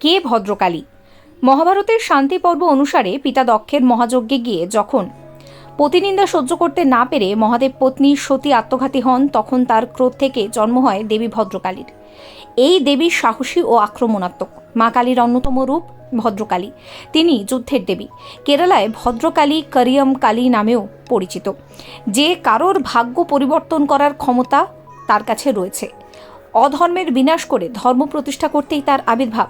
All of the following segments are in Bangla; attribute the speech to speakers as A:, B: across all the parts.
A: কে ভদ্রকালী? মহাভারতের শান্তি পর্ব অনুসারে পিতা দক্ষের মহাযজ্ঞে গিয়ে যখন পতিনিন্দা সহ্য করতে না পেরে মহাদেব পত্নী সতী আত্মঘাতী হন, তখন তার ক্রোধ থেকে জন্ম হয় দেবী ভদ্রকালীর। এই দেবী সাহসী ও আক্রমণাত্মক। মা কালীর অন্যতম রূপ ভদ্রকালী। তিনি যুদ্ধের দেবী। কেরালায় ভদ্রকালী করিয়ম কালী নামেও পরিচিত। যে কারোর ভাগ্য পরিবর্তন করার ক্ষমতা তার কাছে রয়েছে। অধর্মের বিনাশ করে ধর্ম প্রতিষ্ঠা করতেই তার আবির্ভাব।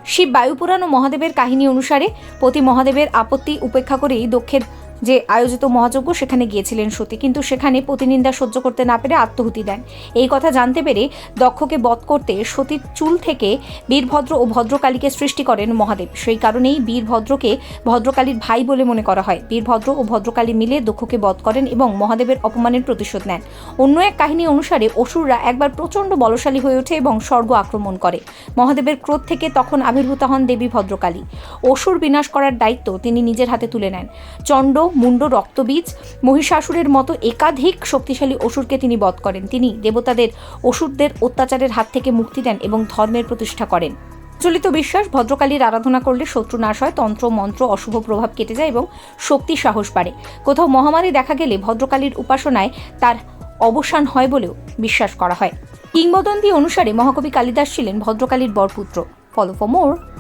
A: শিব বায়ুপুরাণ ও মহাদেবের কাহিনী অনুসারে পতি মহাদেবের আপত্তি উপেক্ষা করেই দক্ষের যে আয়োজিত মহাযজ্ঞ সেখানে গিয়েছিলেন সতী, কিন্তু সেখানে প্রতিনিন্দা সহ্য করতে না পেরে আত্মহুতি দেন। এই কথা জানতে পেরে দক্ষকে বধ করতে সতীর চুল থেকে বীরভদ্র ও ভদ্রকালীকে সৃষ্টি করেন মহাদেব। সেই কারণেই বীরভদ্রকে ভদ্রকালীর ভাই বলে মনে করা হয়। বীরভদ্র ও ভদ্রকালী মিলে দক্ষকে বধ করেন এবং মহাদেবের অপমানের প্রতিশোধ নেন। অন্য এক কাহিনী অনুসারে অসুররা একবার প্রচণ্ড বলশালী হয়ে ওঠে এবং স্বর্গ আক্রমণ করে। মহাদেবের ক্রোধ থেকে তখন আবির্ভূত হন দেবী ভদ্রকালী। অসুর বিনাশ করার দায়িত্ব তিনি নিজের হাতে তুলে নেন। চণ্ড, মুন্ড, রক্তবীজ, মহিষাসুরের মতো একাধিক শক্তিশালী অসুরকে তিনি বধ করেন। তিনি দেবতাদের অসুরদের অত্যাচারের হাত থেকে মুক্তি দেন এবং ধর্মের প্রতিষ্ঠা করেন। প্রচলিত বিশ্বাস, ভদ্রকালীর আরাধনা করলে শত্রু নাশ হয়, তন্ত্র মন্ত্র অশুভ প্রভাব কেটে যায় এবং শক্তি সাহস বাড়ে। কোথাও মহামারী দেখা গেলে ভদ্রকালীর উপাসনায় তার অবসান হয় বলেও বিশ্বাস করা হয়। কিংবদন্তি অনুসারে মহাকবি কালিদাস ছিলেন ভদ্রকালীর বরপুত্র। Follow for more.